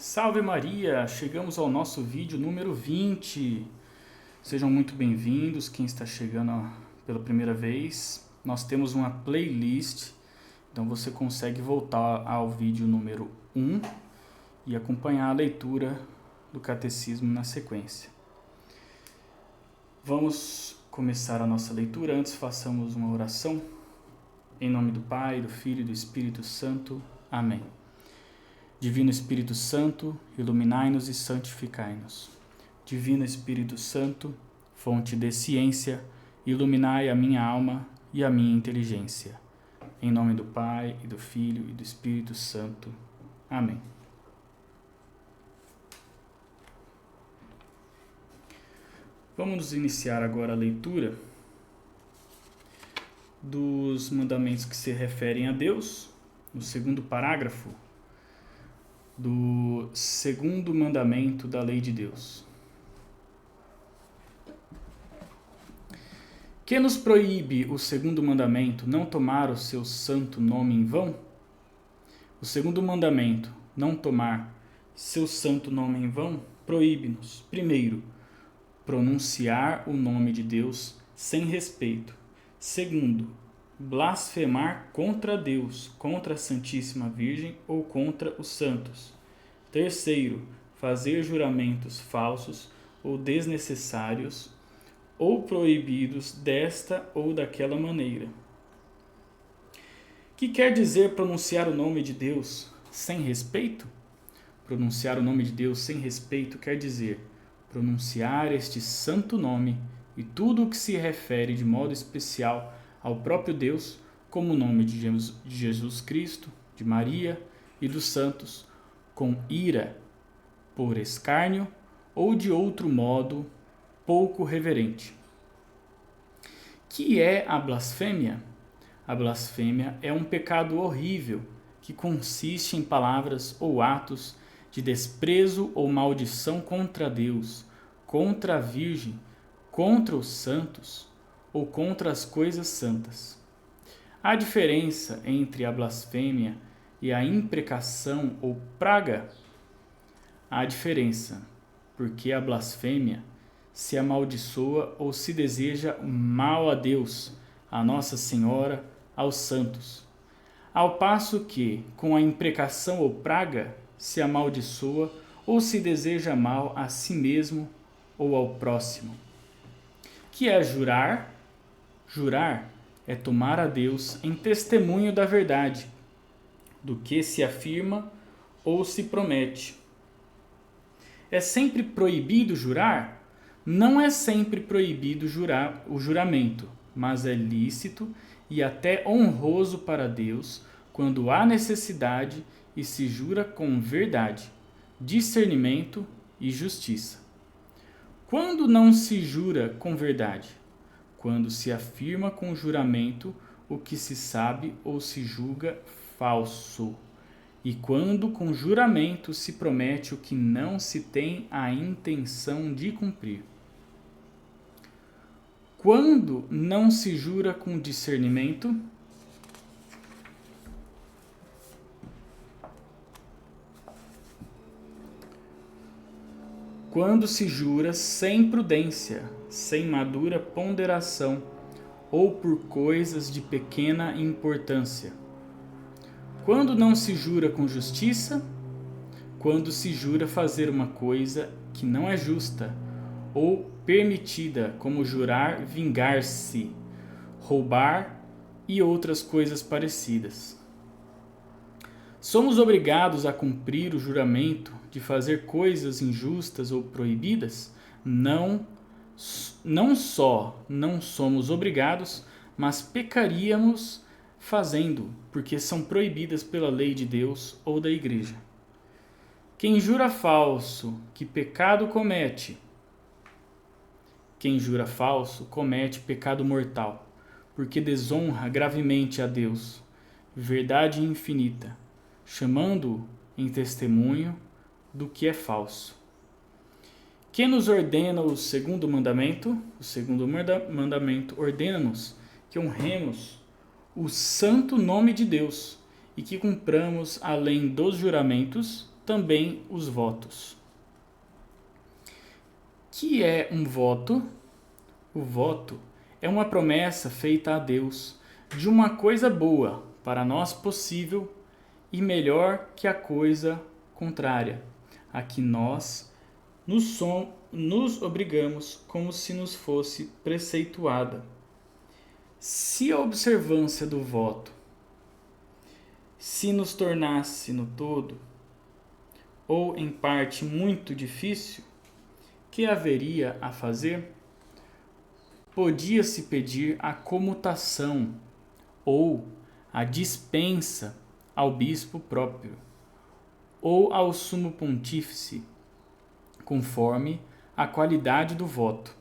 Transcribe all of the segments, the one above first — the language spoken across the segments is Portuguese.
Salve Maria! Chegamos ao nosso vídeo número 20. Sejam muito bem-vindos, quem está chegando pela primeira vez. Nós temos uma playlist, então você consegue voltar ao vídeo número 1 e acompanhar a leitura do Catecismo na sequência. Vamos começar a nossa leitura. Antes, façamos uma oração. Em nome do Pai, do Filho e do Espírito Santo. Amém. Divino Espírito Santo, iluminai-nos e santificai-nos. Divino Espírito Santo, fonte de ciência, iluminai a minha alma e a minha inteligência. Em nome do Pai, e do Filho e do Espírito Santo. Amém. Vamos iniciar agora a leitura dos mandamentos que se referem a Deus, no segundo parágrafo do segundo mandamento da lei de Deus. Que nos proíbe o segundo mandamento, não tomar o seu santo nome em vão? O segundo mandamento, não tomar seu santo nome em vão, proíbe-nos, primeiro, pronunciar o nome de Deus sem respeito. Segundo, blasfemar contra Deus, contra a Santíssima Virgem ou contra os santos. Terceiro, fazer juramentos falsos ou desnecessários ou proibidos desta ou daquela maneira. Que quer dizer pronunciar o nome de Deus sem respeito? Pronunciar o nome de Deus sem respeito quer dizer pronunciar este santo nome e tudo o que se refere de modo especial ao próprio Deus, como o nome de Jesus Cristo, de Maria e dos santos, com ira, por escárnio ou de outro modo pouco reverente. Que é a blasfêmia? A blasfêmia é um pecado horrível que consiste em palavras ou atos de desprezo ou maldição contra Deus, contra a Virgem, contra os santos ou contra as coisas santas. Há diferença entre a blasfêmia e a imprecação ou praga? Há diferença, porque a blasfêmia se amaldiçoa ou se deseja mal a Deus, a Nossa Senhora, aos santos. Ao passo que, com a imprecação ou praga, se amaldiçoa ou se deseja mal a si mesmo ou ao próximo. Que é jurar? Jurar é tomar a Deus em testemunho da verdade, do que se afirma ou se promete. É sempre proibido jurar? Não é sempre proibido jurar o juramento, mas é lícito e até honroso para Deus quando há necessidade e se jura com verdade, discernimento e justiça. Quando não se jura com verdade? Quando se afirma com juramento o que se sabe ou se julga falso, e quando com juramento se promete o que não se tem a intenção de cumprir. Quando não se jura com discernimento? Quando se jura sem prudência, sem madura ponderação, ou por coisas de pequena importância. Quando não se jura com justiça? Quando se jura fazer uma coisa que não é justa, ou permitida, como jurar vingar-se, roubar e outras coisas parecidas. Somos obrigados a cumprir o juramento de fazer coisas injustas ou proibidas? Não só não somos obrigados, mas pecaríamos fazendo, porque são proibidas pela lei de Deus ou da Igreja. Quem jura falso, que pecado comete? Quem jura falso comete pecado mortal, porque desonra gravemente a Deus, verdade infinita, chamando-o em testemunho do que é falso. Que nos ordena o segundo mandamento? O segundo mandamento ordena-nos que honremos o santo nome de Deus e que cumpramos, além dos juramentos, também os votos. Que é um voto? O voto é uma promessa feita a Deus de uma coisa boa para nós possível e melhor que a coisa contrária, a que nós nos obrigamos como se nos fosse preceituada. Se a observância do voto se nos tornasse no todo ou em parte muito difícil, que haveria a fazer? Podia-se pedir a comutação ou a dispensa ao bispo próprio ou ao sumo pontífice, conforme a qualidade do voto.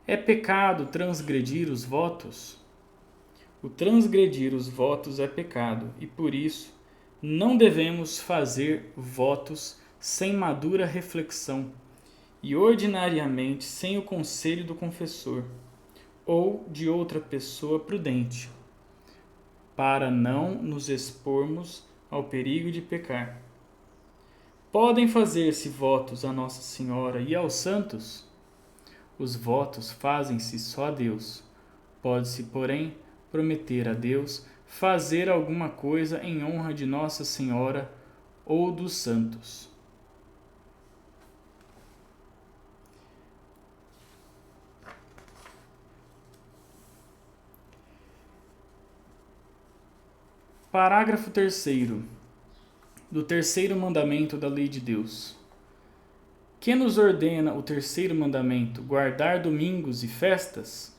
É pecado transgredir os votos? O transgredir os votos é pecado e, por isso, não devemos fazer votos sem madura reflexão e ordinariamente sem o conselho do confessor ou de outra pessoa prudente, para não nos expormos ao perigo de pecar. Podem fazer-se votos a Nossa Senhora e aos santos? Os votos fazem-se só a Deus. Pode-se, porém, prometer a Deus fazer alguma coisa em honra de Nossa Senhora ou dos santos. Parágrafo 3º do terceiro mandamento da lei de Deus. Que nos ordena o terceiro mandamento? Guardar domingos e festas?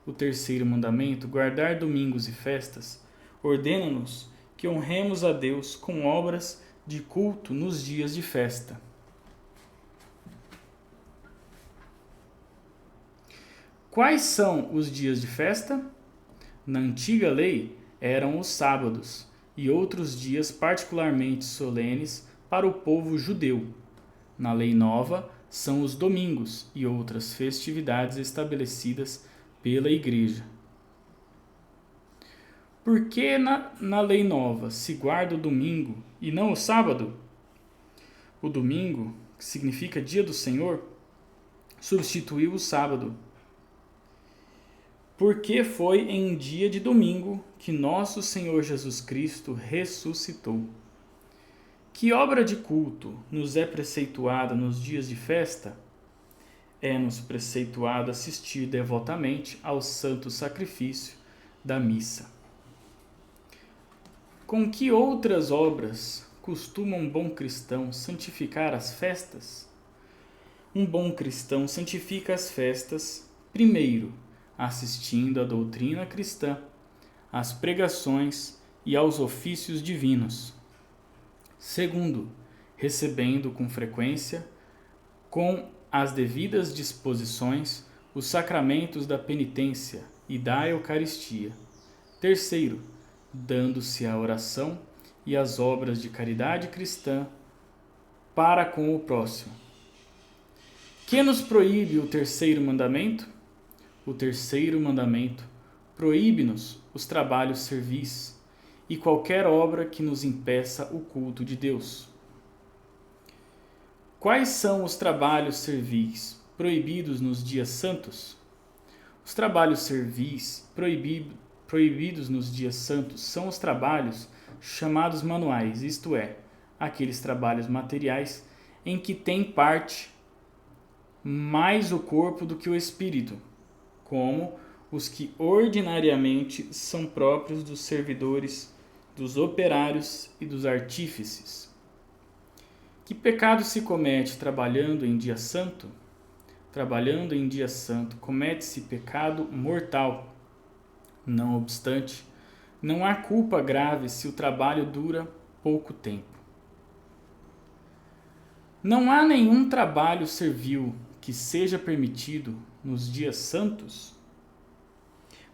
O terceiro mandamento, guardar domingos e festas, ordena-nos que honremos a Deus com obras de culto nos dias de festa. Quais são os dias de festa? Na antiga lei, eram os sábados e outros dias particularmente solenes para o povo judeu. Na lei nova, são os domingos e outras festividades estabelecidas pela Igreja. Por que na lei nova se guarda o domingo e não o sábado? O domingo, que significa dia do Senhor, substituiu o sábado. Porque foi em um dia de domingo que nosso Senhor Jesus Cristo ressuscitou. Que obra de culto nos é preceituada nos dias de festa? É-nos preceituado assistir devotamente ao santo sacrifício da missa. Com que outras obras costuma um bom cristão santificar as festas? Um bom cristão santifica as festas, primeiro, assistindo à doutrina cristã, às pregações e aos ofícios divinos. Segundo, recebendo com frequência, com as devidas disposições, os sacramentos da penitência e da Eucaristia. Terceiro, dando-se à oração e às obras de caridade cristã para com o próximo. Que nos proíbe o terceiro mandamento? O terceiro mandamento proíbe-nos os trabalhos servis e qualquer obra que nos impeça o culto de Deus. Quais são os trabalhos servis proibidos nos dias santos? Os trabalhos servis proibidos nos dias santos são os trabalhos chamados manuais, isto é, aqueles trabalhos materiais em que tem parte mais o corpo do que o espírito, como os que ordinariamente são próprios dos servidores, dos operários e dos artífices. Que pecado se comete trabalhando em dia santo? Trabalhando em dia santo, comete-se pecado mortal. Não obstante, não há culpa grave se o trabalho dura pouco tempo. Não há nenhum trabalho servil que seja permitido nos dias santos?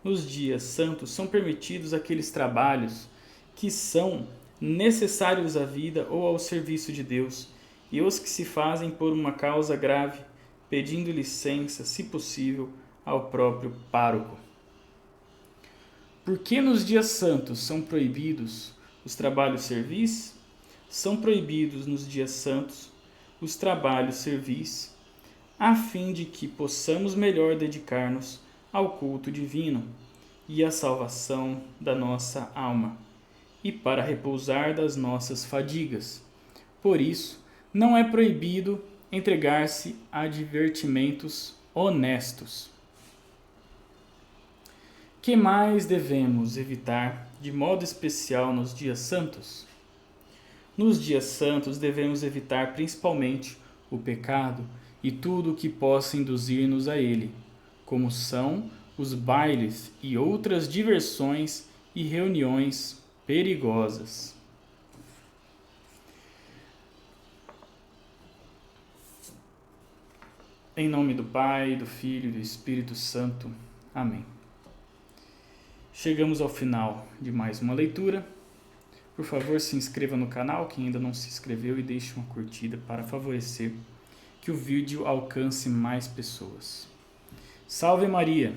Nos dias santos são permitidos aqueles trabalhos que são necessários à vida ou ao serviço de Deus, e os que se fazem por uma causa grave, pedindo licença, se possível, ao próprio pároco. Por que nos dias santos são proibidos os trabalhos servis? são proibidos nos dias santos os trabalhos servis, a fim de que possamos melhor dedicar-nos ao culto divino e à salvação da nossa alma, e para repousar das nossas fadigas. Por isso, não é proibido entregar-se a divertimentos honestos. Que mais devemos evitar, de modo especial nos dias santos? Nos dias santos devemos evitar principalmente o pecado e tudo o que possa induzir-nos a ele, como são os bailes e outras diversões e reuniões perigosas. Em nome do Pai, do Filho e do Espírito Santo. Amém. Chegamos ao final de mais uma leitura. Por favor, se inscreva no canal, quem ainda não se inscreveu, e deixe uma curtida para favorecer que o vídeo alcance mais pessoas. Salve Maria!